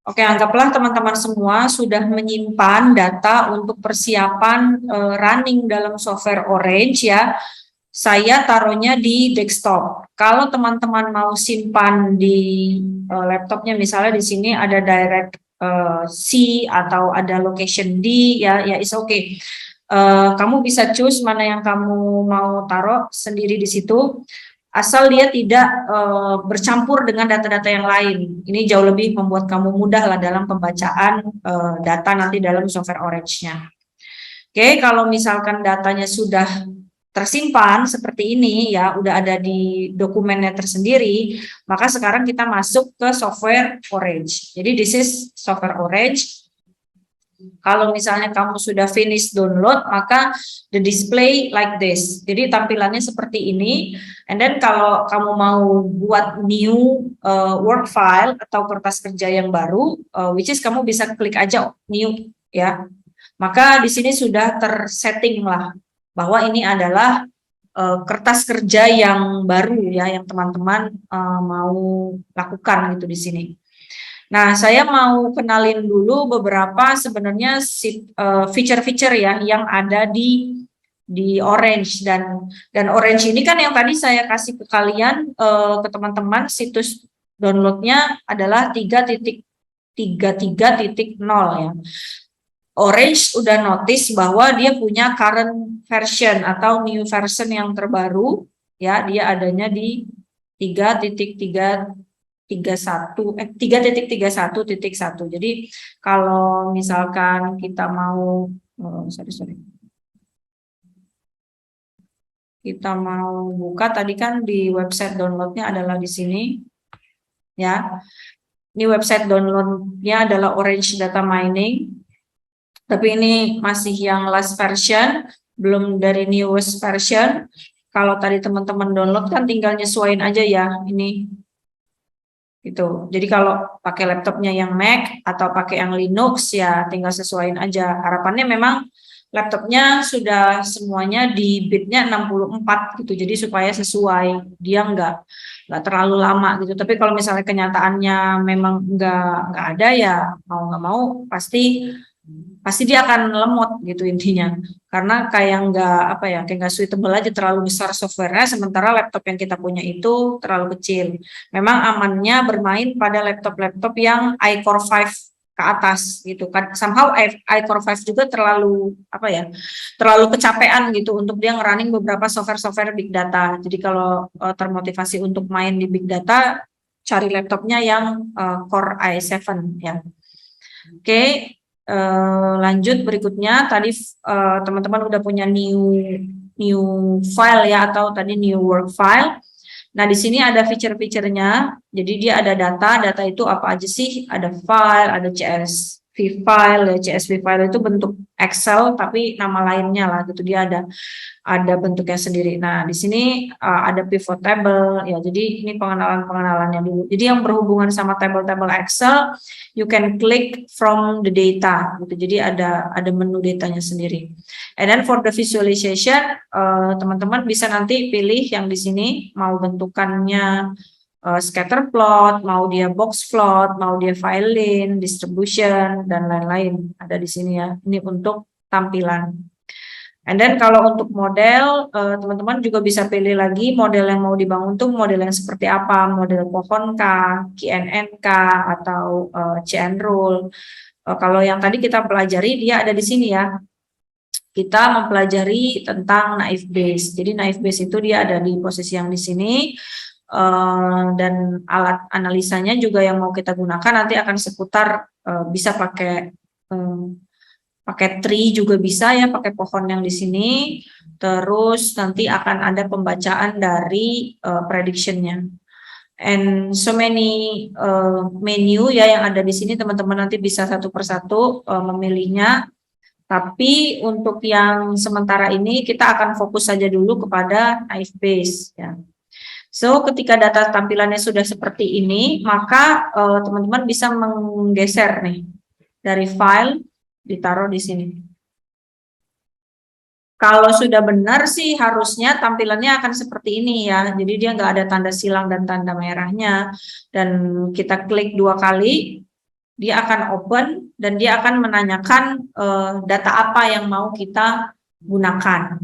Oke, anggaplah teman-teman semua sudah menyimpan data untuk persiapan running dalam software Orange ya. Saya taruhnya di desktop. Kalau teman-teman mau simpan di laptopnya, misalnya di sini ada direct C atau ada location D, ya is okay. Kamu bisa choose mana yang kamu mau taruh sendiri di situ, asal dia tidak bercampur dengan data-data yang lain. Ini jauh lebih membuat kamu mudah lah dalam pembacaan data nanti dalam software Orange-nya. Oke, kalau misalkan datanya sudah tersimpan seperti ini ya, udah ada di dokumennya tersendiri, maka sekarang kita masuk ke software Orange. Jadi this is software Orange. Kalau misalnya kamu sudah finish download, maka the display like this. Jadi tampilannya seperti ini. And then kalau kamu mau buat new work file atau kertas kerja yang baru, which is kamu bisa klik aja new ya. Maka di sini sudah tersetting lah bahwa ini adalah kertas kerja yang baru ya, yang teman-teman mau lakukan gitu di sini. Nah, saya mau kenalin dulu beberapa sebenarnya feature-feature ya yang ada di Orange, dan Orange ini kan yang tadi saya kasih ke kalian, ke teman-teman, situs downloadnya adalah 3.33.0 ya. Orange udah notice bahwa dia punya current version atau new version yang terbaru ya, dia adanya di 3.31. Jadi kalau misalkan kita mau kita mau buka, tadi kan di website downloadnya adalah di sini ya. Ini website downloadnya adalah Orange Data Mining. Tapi ini masih yang last version, belum dari newest version. Kalau tadi teman-teman download kan tinggal nyesuaiin aja ya ini. Gitu. Jadi kalau pakai laptopnya yang Mac atau pakai yang Linux ya tinggal sesuaiin aja. Harapannya memang laptopnya sudah semuanya di bitnya 64 gitu. Jadi supaya sesuai, dia nggak terlalu lama gitu. Tapi kalau misalnya kenyataannya memang nggak ada ya, mau nggak mau pasti dia akan lemot gitu intinya, karena kayak nggak suitable aja, terlalu besar softwarenya, sementara laptop yang kita punya itu terlalu kecil. Memang amannya bermain pada laptop-laptop yang iCore 5 ke atas gitu kan. Somehow iCore 5 juga terlalu terlalu kecapean gitu untuk dia ngerunning beberapa software big data. Jadi kalau termotivasi untuk main di big data, cari laptopnya yang Core i7 ya. Oke. Lanjut berikutnya, tadi teman-teman udah punya new file ya, atau tadi new work file. Nah, di sini ada feature-featurenya. Jadi dia ada data itu apa aja sih? Ada file, ada CSV file ya. CSV file itu bentuk Excel tapi nama lainnya lah gitu. Dia ada bentuknya sendiri. Nah, di sini ada pivot table ya. Jadi ini pengenalannya dulu. Jadi yang berhubungan sama table-table Excel, you can click from the data gitu. Jadi ada menu datanya sendiri. And then for the visualization, teman-teman bisa nanti pilih yang di sini mau bentukannya scatter plot, mau dia box plot, mau dia file line, distribution dan lain-lain. Ada di sini ya. Ini untuk tampilan. And then kalau untuk model, teman-teman juga bisa pilih lagi model yang mau dibangun tuh model yang seperti apa, model pohon kah, KNN kah, atau chain rule. Kalau yang tadi kita pelajari dia ada di sini ya. Kita mempelajari tentang naive Bayes. Jadi naive Bayes itu dia ada di posisi yang di sini, dan alat analisanya juga yang mau kita gunakan nanti akan seputar bisa pakai tree juga bisa ya, pakai pohon yang di sini. Terus nanti akan ada pembacaan dari prediction-nya. And so many menu ya yang ada di sini, teman-teman nanti bisa satu persatu memilihnya. Tapi untuk yang sementara ini kita akan fokus saja dulu kepada naive Bayes ya. So ketika data tampilannya sudah seperti ini, maka teman-teman bisa menggeser nih dari file, ditaruh di sini. Kalau sudah benar sih harusnya tampilannya akan seperti ini ya. Jadi dia nggak ada tanda silang dan tanda merahnya. Dan kita klik 2 kali, dia akan open dan dia akan menanyakan data apa yang mau kita gunakan.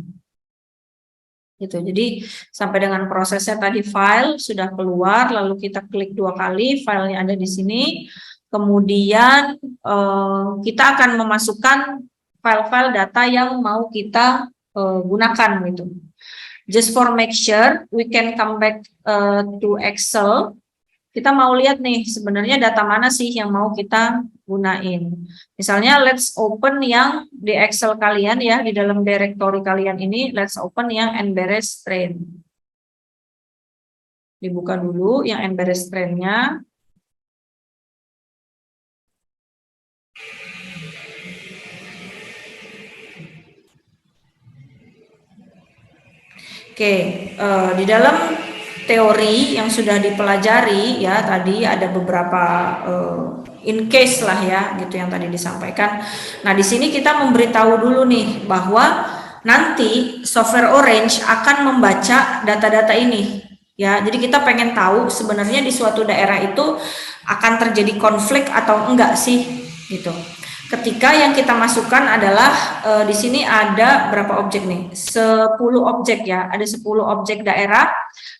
Gitu. Jadi sampai dengan prosesnya tadi file sudah keluar, lalu kita klik 2 kali, filenya ada di sini. Kemudian kita akan memasukkan file-file data yang mau kita gunakan gitu. Just for make sure, we can come back to Excel. Kita mau lihat nih sebenarnya data mana sih yang mau kita gunain. Misalnya let's open yang di Excel kalian ya, di dalam directory kalian ini, let's open yang Embarrass Train. Dibuka dulu yang Embarrass Train-nya. Oke, di dalam teori yang sudah dipelajari ya tadi ada beberapa in case lah ya gitu yang tadi disampaikan. Nah di sini kita memberitahu dulu nih bahwa nanti software Orange akan membaca data-data ini ya. Jadi kita pengen tahu sebenarnya di suatu daerah itu akan terjadi konflik atau enggak sih gitu. Ketika yang kita masukkan adalah di sini ada berapa objek nih? 10 objek ya. Ada 10 objek daerah.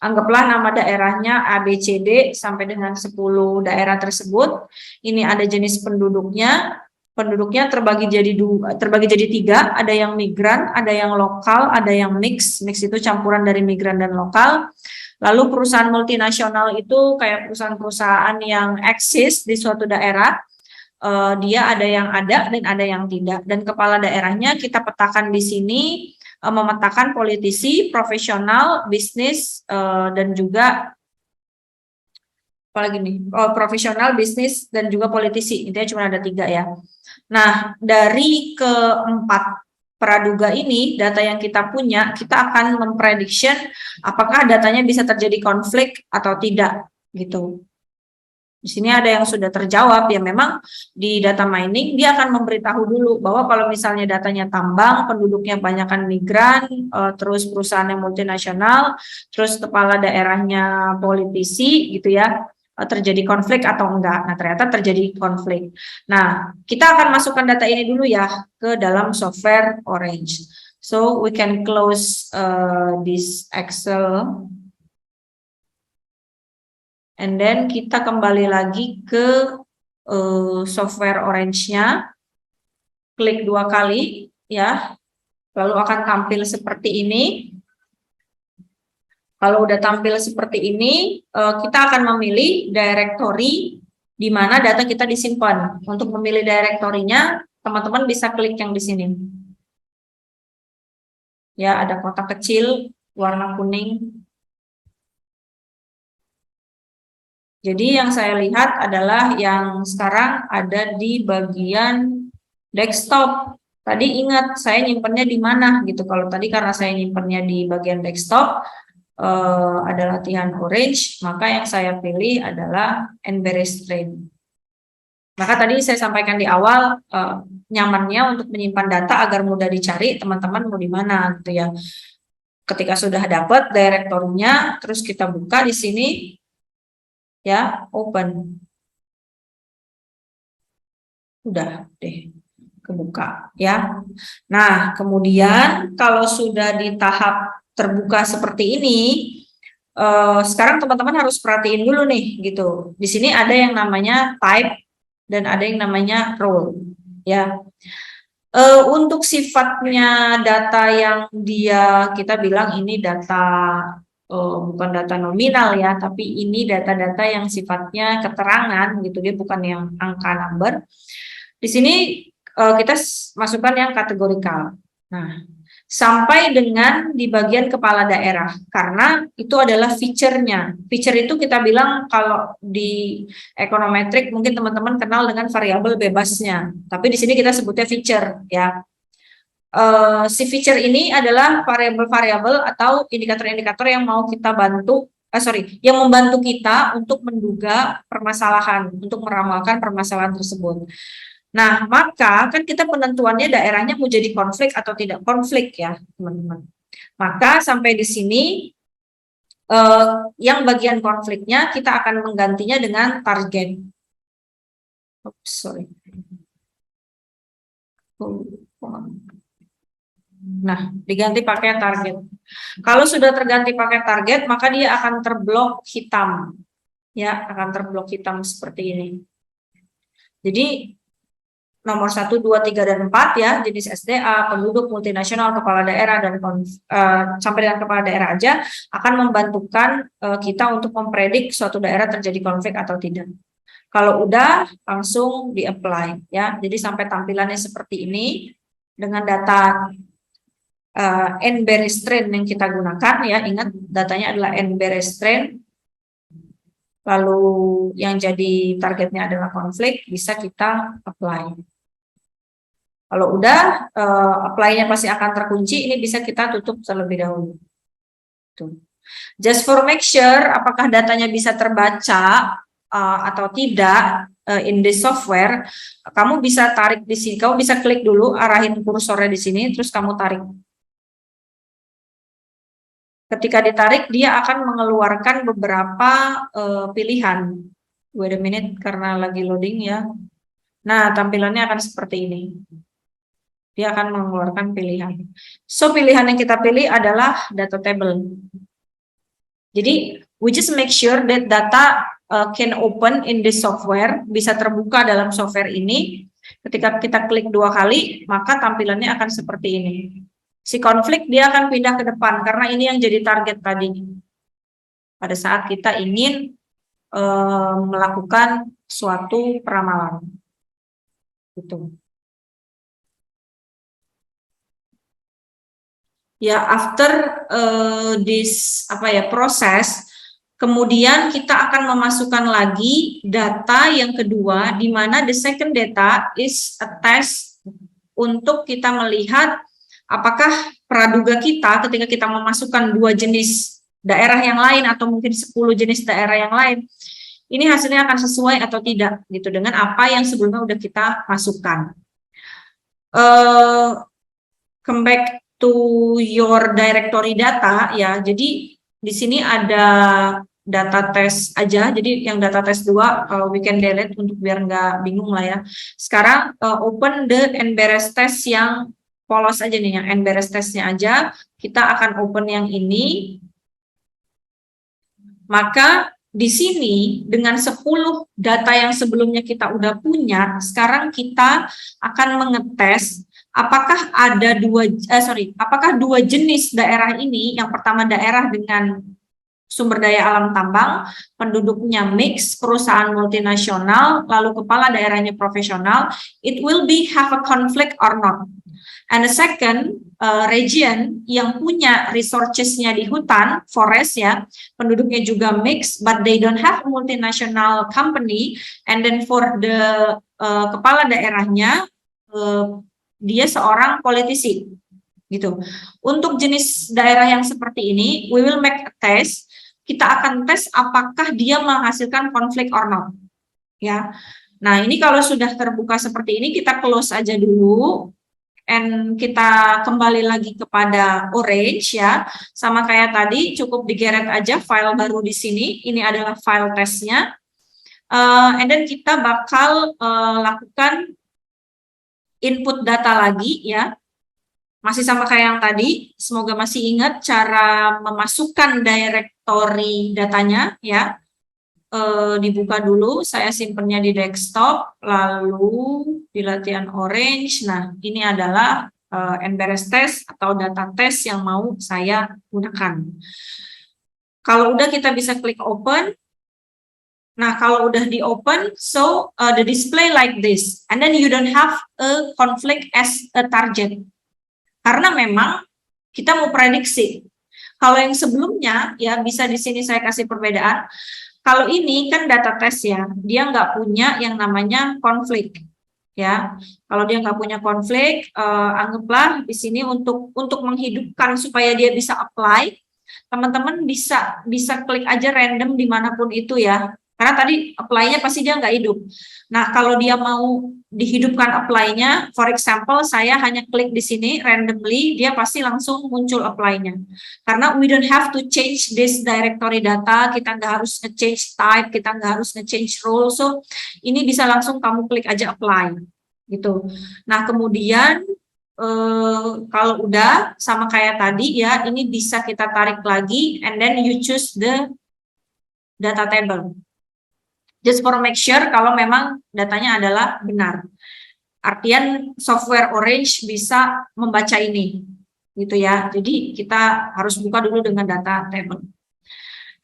Anggaplah nama daerahnya ABCD sampai dengan 10 daerah tersebut. Ini ada jenis penduduknya. Penduduknya terbagi jadi 3, ada yang migran, ada yang lokal, ada yang mix. Mix itu campuran dari migran dan lokal. Lalu perusahaan multinasional itu kayak perusahaan-perusahaan yang eksis di suatu daerah. Dia ada yang ada dan ada yang tidak. Dan kepala daerahnya kita petakan di sini, memetakan politisi, profesional, bisnis, dan juga apalagi nih, profesional, bisnis, dan juga politisi. Intinya cuma ada 3 ya. Nah, dari keempat praduga ini, data yang kita punya, kita akan memprediction apakah datanya bisa terjadi konflik atau tidak, gitu. Di sini ada yang sudah terjawab ya, memang di data mining dia akan memberitahu dulu bahwa kalau misalnya datanya tambang, penduduknya banyakkan migran, terus perusahaan yang multinasional, terus kepala daerahnya politisi gitu ya, terjadi konflik atau enggak. Nah, ternyata terjadi konflik. Nah, kita akan masukkan data ini dulu ya ke dalam software Orange. So we can close this Excel. And then kita kembali lagi ke software Orange-nya, klik 2 kali ya, lalu akan tampil seperti ini. Kalau udah tampil seperti ini, kita akan memilih directory di mana data kita disimpan. Untuk memilih directory-nya, teman-teman bisa klik yang di sini. Ya, ada kotak kecil warna kuning. Jadi yang saya lihat adalah yang sekarang ada di bagian desktop. Tadi ingat saya nyimpennya di mana gitu. Kalau tadi karena saya nyimpennya di bagian desktop, ada latihan Orange, maka yang saya pilih adalah Embarrass Train. Maka tadi saya sampaikan di awal, nyamannya untuk menyimpan data agar mudah dicari, teman-teman mau di mana gitu ya. Ketika sudah dapat direktorinya, terus kita buka di sini. Ya, open. Udah deh, kebuka ya. Nah, kemudian kalau sudah di tahap terbuka seperti ini, sekarang teman-teman harus perhatiin dulu nih gitu. Di sini ada yang namanya type dan ada yang namanya role ya. Untuk sifatnya data yang kita bilang ini data bukan data nominal ya, tapi ini data-data yang sifatnya keterangan gitu, dia bukan yang angka number. Di sini kita masukkan yang kategorikal. Nah, sampai dengan di bagian kepala daerah, karena itu adalah feature-nya. Feature itu kita bilang kalau di ekonometrik mungkin teman-teman kenal dengan variabel bebasnya, tapi di sini kita sebutnya feature ya. Si feature ini adalah variabel-variabel atau indikator-indikator yang mau kita bantu, yang membantu kita untuk menduga permasalahan, untuk meramalkan permasalahan tersebut. Nah, maka kan kita penentuannya daerahnya mau jadi konflik atau tidak konflik ya, teman-teman. Maka sampai di sini yang bagian konfliknya kita akan menggantinya dengan target. Oops, sorry. Nah, diganti pakai target. Kalau sudah terganti pakai target, maka dia akan terblok hitam. Ya, akan terblok hitam seperti ini. Jadi nomor 1, 2, 3, dan 4 ya, jenis SDA, penduduk, multinasional, kepala daerah, dan sampai dengan kepala daerah aja akan membantukan kita untuk mempredik suatu daerah terjadi konflik atau tidak. Kalau udah, langsung di-apply ya. Jadi sampai tampilannya seperti ini dengan data n-Berestrain yang kita gunakan ya. Ingat datanya adalah n-Berestrain. Lalu yang jadi targetnya adalah konflik, bisa kita apply. Kalau udah, apply-nya pasti akan terkunci, ini bisa kita tutup terlebih dahulu. Tuh. Just for make sure, apakah datanya bisa terbaca atau tidak in the software, kamu bisa tarik di sini, kamu bisa klik dulu, arahin kursornya di sini, terus kamu tarik. Ketika ditarik, dia akan mengeluarkan beberapa pilihan. Wait a minute, karena lagi loading ya. Nah, tampilannya akan seperti ini. Dia akan mengeluarkan pilihan. So, pilihan yang kita pilih adalah data table. Jadi, we just make sure that data can open in this software, bisa terbuka dalam software ini. Ketika kita klik 2 kali, maka tampilannya akan seperti ini. Si konflik dia akan pindah ke depan, karena ini yang jadi target tadi. Pada saat kita ingin melakukan suatu peramalan. Gitu. Ya, after this proses, kemudian kita akan memasukkan lagi data yang kedua, di mana the second data is a test untuk kita melihat apakah praduga kita ketika kita memasukkan 2 jenis daerah yang lain atau mungkin 10 jenis daerah yang lain, ini hasilnya akan sesuai atau tidak gitu dengan apa yang sebelumnya udah kita masukkan. Come back to your directory data ya. Jadi di sini ada data test aja. Jadi yang data test 2 we can delete untuk biar nggak bingung lah ya. Sekarang open the n-Beres test yang polos aja nih, yang n-Beres testnya aja. Kita akan open yang ini. Maka di sini dengan 10 data yang sebelumnya kita udah punya, sekarang kita akan mengetes apakah ada apakah 2 jenis daerah ini, yang pertama daerah dengan sumber daya alam tambang, penduduknya mix, perusahaan multinasional, lalu kepala daerahnya profesional, it will be have a conflict or not. And the second region yang punya resources-nya di hutan, forest ya, penduduknya juga mix, but they don't have a multinational company, and then for the kepala daerahnya, dia seorang politisi, gitu. Untuk jenis daerah yang seperti ini, we will make a test. Kita akan tes apakah dia menghasilkan konflik or not, ya. Nah, ini kalau sudah terbuka seperti ini, kita close aja dulu. And kita kembali lagi kepada orange ya, sama kayak tadi, cukup digeret aja file baru di sini. Ini adalah file tesnya. And then kita bakal lakukan input data lagi ya. Masih sama kayak yang tadi. Semoga masih ingat cara memasukkan directory datanya ya. Dibuka dulu, saya simpennya di desktop, lalu di latihan orange. Nah, ini adalah n-Beres test atau data test yang mau saya gunakan. Kalau udah kita bisa klik open. Nah, kalau udah di open, so the display like this, and then you don't have a conflict as a target. Karena memang kita mau prediksi. Kalau yang sebelumnya, ya bisa di sini saya kasih perbedaan. Kalau ini kan data test ya, dia nggak punya yang namanya konflik, ya. Kalau dia nggak punya konflik, anggaplah di sini untuk menghidupkan supaya dia bisa apply, teman-teman bisa klik aja random dimanapun itu ya. Karena tadi apply-nya pasti dia nggak hidup. Nah, kalau dia mau dihidupkan apply-nya, for example, saya hanya klik di sini randomly, dia pasti langsung muncul apply-nya. Karena we don't have to change this directory data, kita nggak harus nge-change type, kita nggak harus nge-change role, so ini bisa langsung kamu klik aja apply, gitu. Nah, kemudian kalau udah sama kayak tadi ya, ini bisa kita tarik lagi, and then you choose the data table. Just for make sure kalau memang datanya adalah benar. Artian software Orange bisa membaca ini, gitu ya. Jadi kita harus buka dulu dengan data table.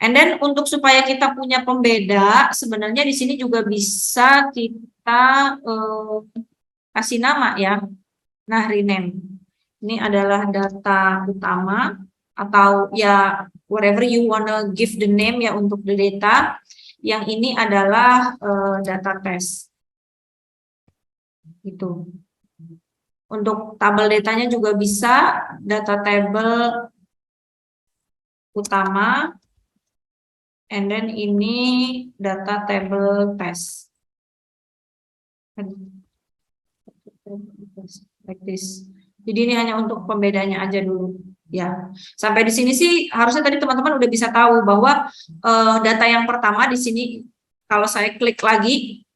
And then untuk supaya kita punya pembeda, sebenarnya di sini juga bisa kita kasih nama ya. Nah, rename. Ini adalah data utama atau ya whatever you wanna give the name ya untuk the data. Yang ini adalah data test. Gitu. Untuk tabel datanya juga bisa data table utama, and then ini data table test. Like this. Jadi ini hanya untuk pembedanya aja dulu. Ya, sampai di sini sih harusnya tadi teman-teman udah bisa tahu bahwa data yang pertama di sini kalau saya klik lagi,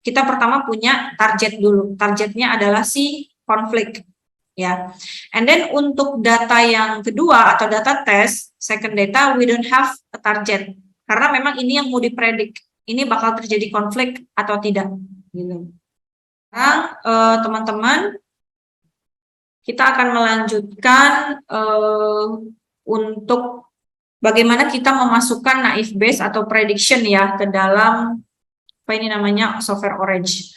kita pertama punya target dulu. Targetnya adalah si konflik, ya. And then untuk data yang kedua atau data test, second data, we don't have a target karena memang ini yang mau dipredik. Ini bakal terjadi konflik atau tidak, gitu. Sekarang teman-teman, kita akan melanjutkan untuk bagaimana kita memasukkan naif Bayes atau prediction ya ke dalam apa ini namanya software Orange.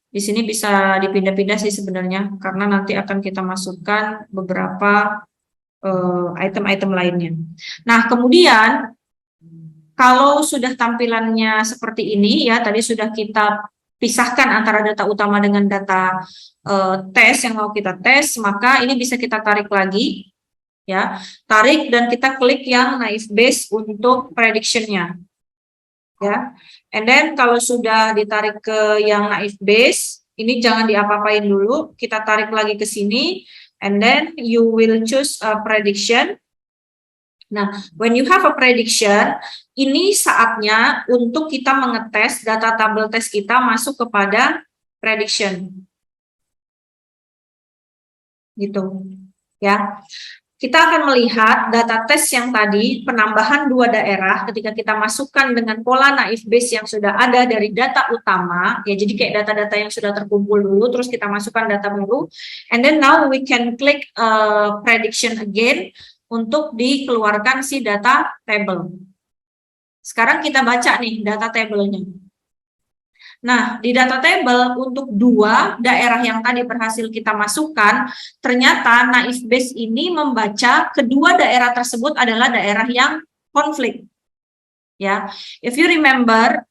Di sini bisa dipindah-pindah sih sebenarnya karena nanti akan kita masukkan beberapa item-item lainnya. Nah, kemudian kalau sudah tampilannya seperti ini ya, tadi sudah kita pisahkan antara data utama dengan data tes yang mau kita tes, maka ini bisa kita tarik lagi ya, tarik dan kita klik yang naif Bayes untuk prediction-nya ya. And then kalau sudah ditarik ke yang naif Bayes, ini jangan diapa-apain dulu, kita tarik lagi ke sini, and then you will choose a prediction. Nah, when you have a prediction, ini saatnya untuk kita mengetes data tabel tes kita masuk kepada prediction. Gitu. Ya. Kita akan melihat data tes yang tadi, penambahan 2 daerah ketika kita masukkan dengan pola naif Bayes yang sudah ada dari data utama, ya jadi kayak data-data yang sudah terkumpul dulu, terus kita masukkan data baru, and then now we can click prediction again, untuk dikeluarkan si data table. Sekarang kita baca nih data table-nya. Nah, di data table untuk 2 daerah yang tadi berhasil kita masukkan, ternyata naif Bayes ini membaca kedua daerah tersebut adalah daerah yang konflik. Ya, if you remember,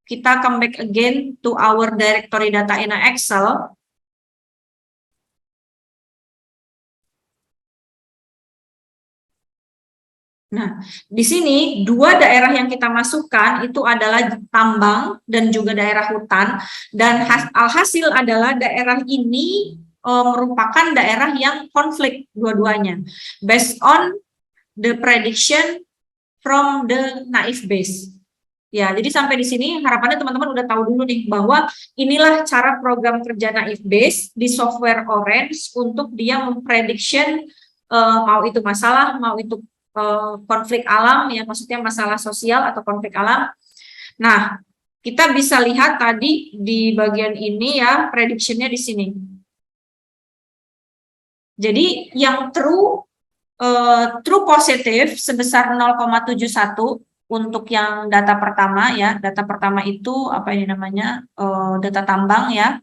kita come back again to our directory data in Excel. Nah, di sini 2 daerah yang kita masukkan itu adalah tambang dan juga daerah hutan, dan alhasil adalah daerah ini merupakan daerah yang konflik dua-duanya based on the prediction from the naif Bayes. Ya, jadi sampai di sini harapannya teman-teman udah tahu dulu nih bahwa inilah cara program kerja naif Bayes di software Orange untuk dia memprediction mau itu masalah, mau itu konflik alam, ya maksudnya masalah sosial atau konflik alam. Nah, kita bisa lihat tadi di bagian ini ya, prediction-nya di sini. Jadi yang true positif sebesar 0,71 untuk yang data pertama ya. Data pertama itu apa ini namanya? Data tambang ya.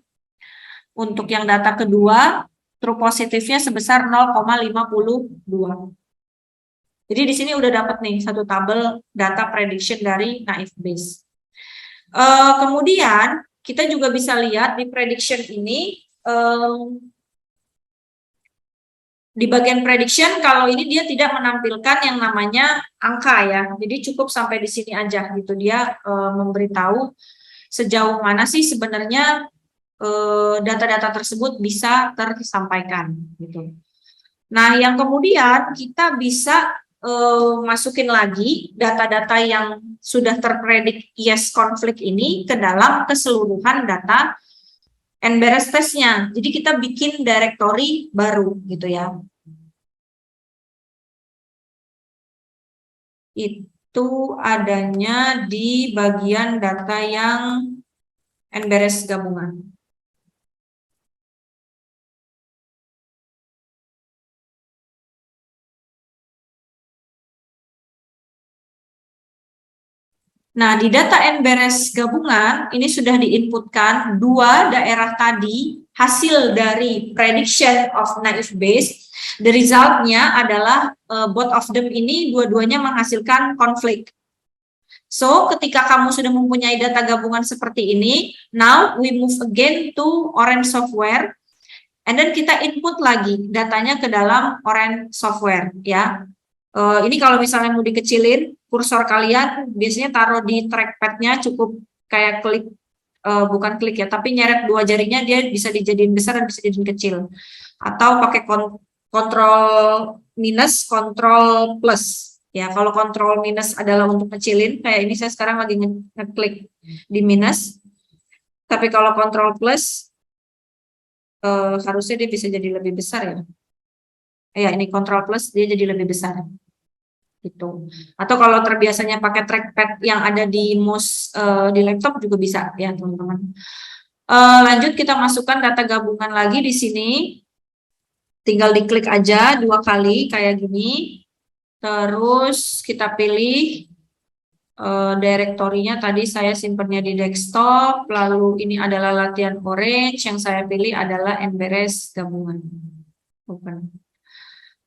Untuk yang data kedua, true positifnya sebesar 0,52. Jadi di sini udah dapat nih satu tabel data prediction dari naif Bayes. Kemudian kita juga bisa lihat di prediction ini Di bagian prediction, kalau ini dia tidak menampilkan yang namanya angka ya. Jadi cukup sampai di sini aja gitu. Dia memberitahu sejauh mana sih sebenarnya data-data tersebut bisa tersampaikan gitu. Nah, yang kemudian kita bisa masukin lagi data-data yang sudah terpredik yes konflik ini ke dalam keseluruhan data NBRS testnya. Jadi kita bikin directory baru gitu ya. Itu adanya di bagian data yang NBRS gabungan. Nah, di data NBRS gabungan, ini sudah diinputkan dua daerah tadi, hasil dari prediction of naive Bayes. The result-nya adalah both of them ini dua-duanya menghasilkan konflik. So, ketika kamu sudah mempunyai data gabungan seperti ini, now we move again to Orange software, and then kita input lagi datanya ke dalam Orange software, ya. Ini kalau misalnya mau dikecilin, kursor kalian biasanya taruh di trackpad-nya cukup kayak klik, bukan klik ya, tapi nyeret dua jarinya dia bisa dijadiin besar dan bisa dijadiin kecil. Atau pakai kontrol minus, kontrol plus. Ya, kalau kontrol minus adalah untuk kecilin, kayak ini saya sekarang lagi ngeklik di minus. Tapi kalau kontrol plus, harusnya dia bisa jadi lebih besar ya. Ya, ini kontrol plus, dia jadi lebih besar. Gitu. Atau kalau terbiasanya pakai trackpad yang ada di mouse di laptop juga bisa ya teman-teman. Lanjut kita masukkan data gabungan lagi di sini. Tinggal diklik aja dua kali kayak gini. Terus kita pilih direktorinya tadi saya simpannya di desktop. Lalu ini adalah latihan Orange, yang saya pilih adalah NBRS gabungan. Open.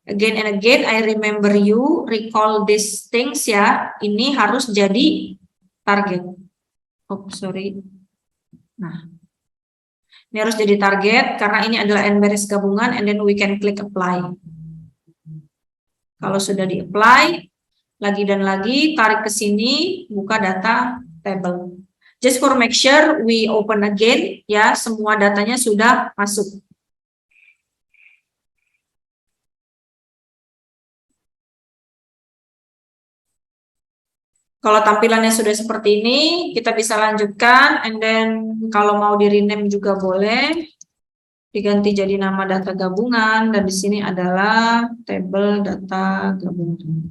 Again and again, I remember you, recall these things ya. Ini harus jadi target. Oh, sorry. Nah, ini harus jadi target karena ini adalah NBRS gabungan, and then we can click apply. Kalau sudah di-apply, lagi dan lagi, tarik ke sini, buka data table. Just for make sure we open again, ya, semua datanya sudah masuk. Kalau tampilannya sudah seperti ini, kita bisa lanjutkan, and then kalau mau di rename juga boleh, diganti jadi nama data gabungan, dan di sini adalah table data gabungan.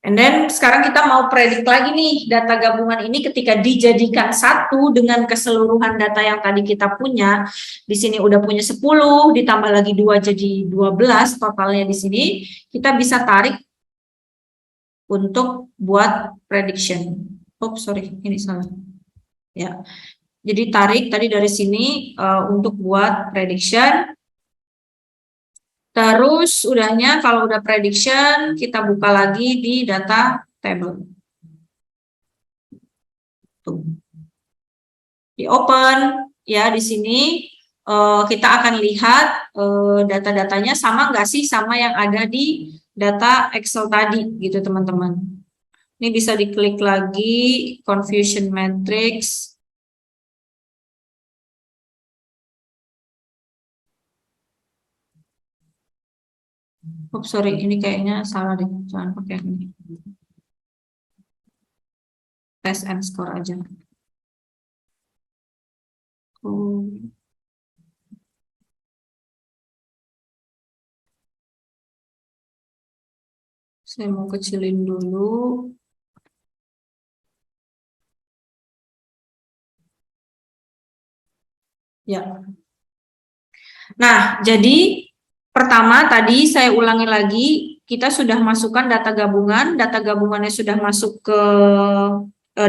And then sekarang kita mau predik lagi nih data gabungan ini ketika dijadikan satu dengan keseluruhan data yang tadi kita punya. Di sini udah punya 10, ditambah lagi 2 jadi 12 totalnya di sini. Kita bisa tarik untuk buat prediction. Oh, sorry, ini salah. Ya. Jadi tarik tadi dari sini untuk buat prediction. Terus udahnya kalau udah prediction, kita buka lagi di data table. Tuh. Di open, ya di sini kita akan lihat data-datanya sama nggak sih sama yang ada di data Excel tadi gitu teman-teman. Ini bisa diklik lagi, confusion matrix. Oh, sorry, ini kayaknya salah deh. Jangan pakai ini. Test and score aja. Saya mau kecilin dulu. Ya. Nah, jadi pertama tadi saya ulangi lagi, kita sudah masukkan data gabungannya sudah masuk ke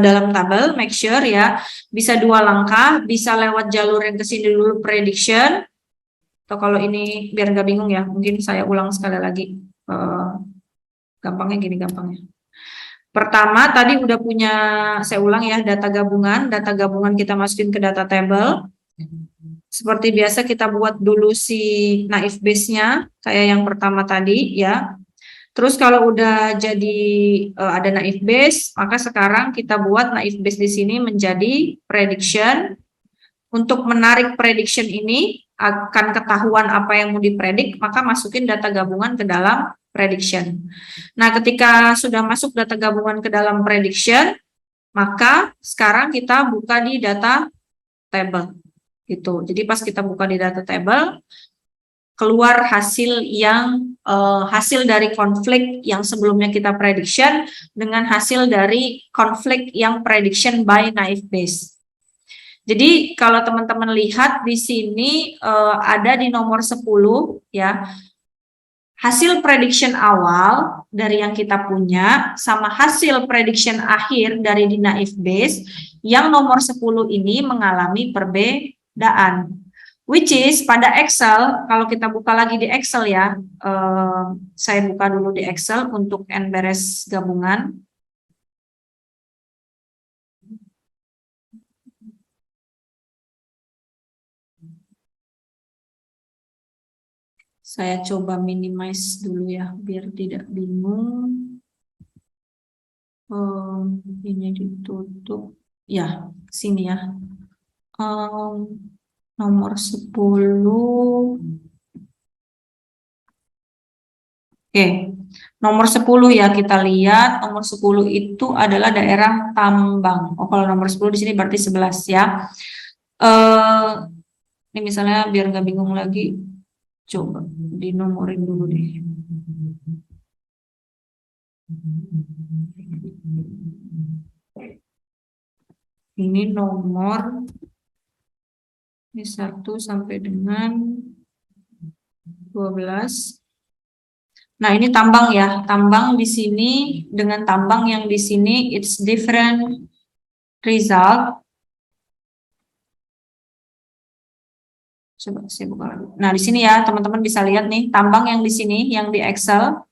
dalam tabel, make sure ya, bisa 2 langkah, bisa lewat jalur yang kesini dulu prediction, atau kalau ini biar nggak bingung ya, mungkin saya ulang sekali lagi, gampangnya gini gampangnya. Pertama, tadi udah punya, saya ulang ya, data gabungan kita masukin ke data table. Seperti biasa kita buat dulu si naif base-nya, kayak yang pertama tadi ya. Terus kalau udah jadi ada naif base, maka sekarang kita buat naif base di sini menjadi prediction. Untuk menarik prediction ini akan ketahuan apa yang mau dipredik, maka masukin data gabungan ke dalam prediction. Nah, ketika sudah masuk data gabungan ke dalam prediction, maka sekarang kita buka di data table. Gitu. Jadi pas kita buka di data table, keluar hasil yang hasil dari konflik yang sebelumnya kita prediction dengan hasil dari konflik yang prediction by naive Bayes. Jadi kalau teman-teman lihat di sini ada di nomor 10 ya. Hasil prediction awal dari yang kita punya sama hasil prediction akhir dari di naive Bayes yang nomor 10 ini mengalami perbedaan. Which is pada Excel, kalau kita buka lagi di Excel ya, saya buka dulu di Excel untuk NBRS gabungan. Saya coba minimize dulu ya, biar tidak bingung. Ini ditutup. Ya, sini ya. Nomor 10. Oke, nomor 10 ya kita lihat. Nomor 10 itu adalah daerah tambang. Oh, kalau nomor 10 di sini berarti 11 ya. Ini misalnya biar nggak bingung lagi, coba dinomorin dulu deh. Ini nomor ini 1 sampai dengan 12. Nah, ini tambang ya. Tambang di sini dengan tambang yang di sini it's different result. Coba saya buka lagi. Nah, di sini ya, teman-teman bisa lihat nih, tambang yang di sini yang di Excel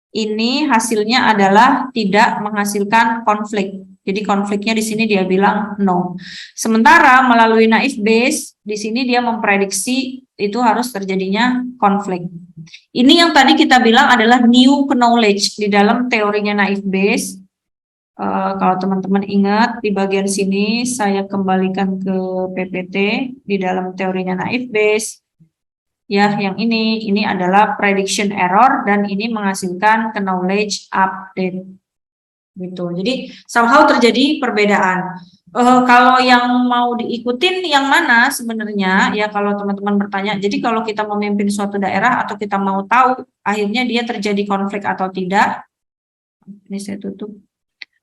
ini hasilnya adalah tidak menghasilkan konflik. Jadi konfliknya di sini dia bilang no. Sementara melalui naive Bayes di sini dia memprediksi itu harus terjadinya konflik. Ini yang tadi kita bilang adalah new knowledge di dalam teorinya naive Bayes. Kalau teman-teman ingat di bagian sini saya kembalikan ke PPT di dalam teorinya naive Bayes. Ya, yang ini adalah prediction error dan ini menghasilkan knowledge update. Gitu. Jadi somehow terjadi perbedaan. Kalau yang mau diikutin yang mana sebenarnya ya kalau teman-teman bertanya. Jadi kalau kita memimpin suatu daerah atau kita mau tahu akhirnya dia terjadi konflik atau tidak. Ini saya tutup.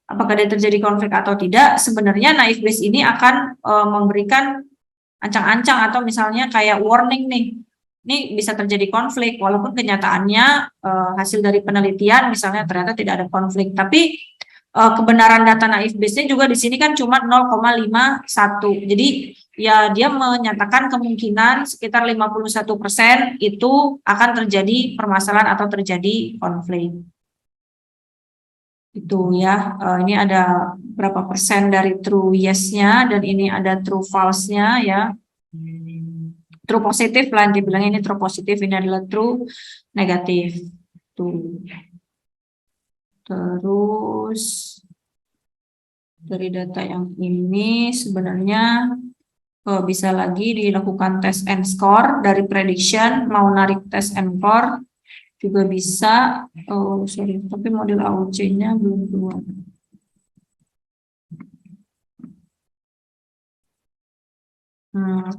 Apakah dia terjadi konflik atau tidak? Sebenarnya naive Bayes ini akan memberikan ancang-ancang atau misalnya kayak warning nih. Ini bisa terjadi konflik walaupun kenyataannya hasil dari penelitian misalnya ternyata tidak ada konflik. Tapi kebenaran data naive Bayes-nya juga di sini kan cuma 0,51. Jadi ya dia menyatakan kemungkinan sekitar 51% itu akan terjadi permasalahan atau terjadi konflik. Itu ya, ini ada berapa persen dari true yes-nya dan ini ada true false-nya ya. True positif lah dibilang ini true positif, ini adalah true negatif. Tuh. Terus dari data yang ini sebenarnya bisa lagi dilakukan test and score dari prediction, mau narik test and score juga bisa. Oh sorry, tapi model AUC-nya belum keluar.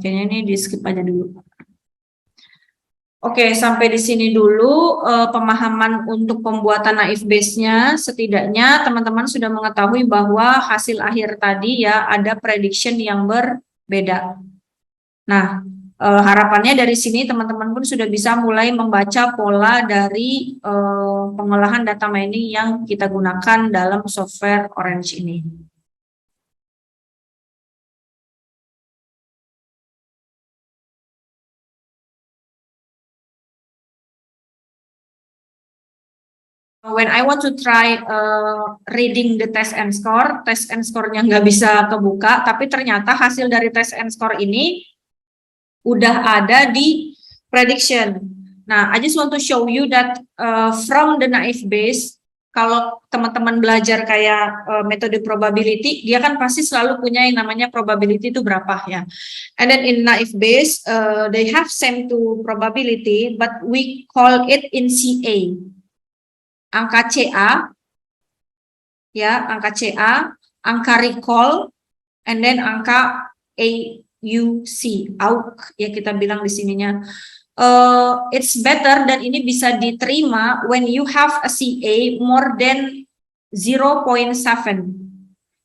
Kayaknya ini di skip aja dulu. Oke, sampai di sini dulu pemahaman untuk pembuatan naive Bayes-nya. Setidaknya teman-teman sudah mengetahui bahwa hasil akhir tadi ya ada prediction yang berbeda. Nah, harapannya dari sini teman-teman pun sudah bisa mulai membaca pola dari pengolahan data mining yang kita gunakan dalam software Orange ini. when I want to try reading the test and score-nya nggak bisa kebuka, tapi ternyata hasil dari test and score ini udah ada di prediction. Nah, I just want to show you that from the naive Bayes, kalau teman-teman belajar kayak metode probability, dia kan pasti selalu punya yang namanya probability itu berapa ya. And then in naive Bayes, they have same to probability, but we call it in CA. Angka CA, ya, angka CA, angka recall, and then angka AUC, ya kita bilang di sininya. It's better dan ini bisa diterima when you have a CA more than 0.7.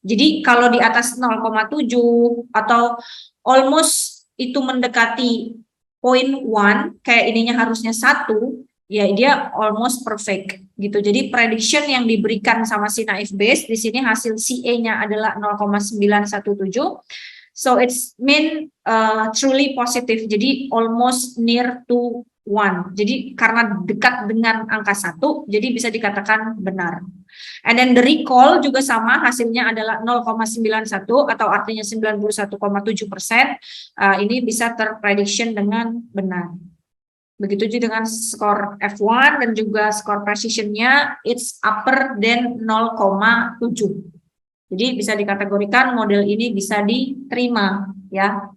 Jadi kalau di atas 0,7 atau almost itu mendekati 0.1, kayak ininya harusnya 1, ya dia almost perfect gitu. Jadi prediction yang diberikan sama si naive Bayes di sini hasil CA-nya adalah 0,917. So it's mean truly positive. Jadi almost near to 1. Jadi karena dekat dengan angka 1, jadi bisa dikatakan benar. And then the recall juga sama, hasilnya adalah 0,91 atau artinya 91,7%. Ini bisa terprediction dengan benar. Begitu juga dengan skor F1 dan juga skor precision-nya it's upper than 0,7. Jadi bisa dikategorikan model ini bisa diterima ya.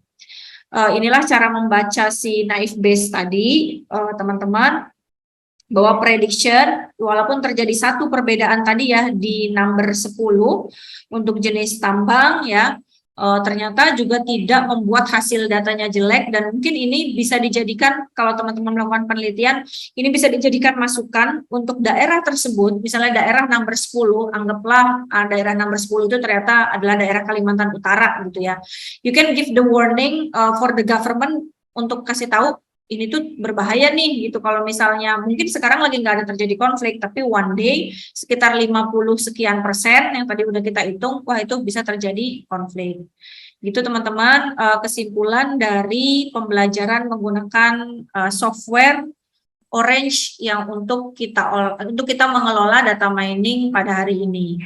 Inilah cara membaca si naive Bayes tadi, teman-teman, bahwa prediction walaupun terjadi satu perbedaan tadi ya di number 10 untuk jenis tambang ya, ternyata juga tidak membuat hasil datanya jelek, dan mungkin ini bisa dijadikan kalau teman-teman melakukan penelitian, ini bisa dijadikan masukan untuk daerah tersebut. Misalnya daerah number 10, anggaplah daerah number 10 itu ternyata adalah daerah Kalimantan Utara gitu ya. You can give the warning for the government untuk kasih tahu ini tuh berbahaya nih gitu, kalau misalnya mungkin sekarang lagi nggak ada terjadi konflik, tapi one day sekitar 50 sekian persen yang tadi udah kita hitung, wah itu bisa terjadi konflik. Gitu teman-teman, kesimpulan dari pembelajaran menggunakan software Orange yang untuk kita mengelola data mining pada hari ini.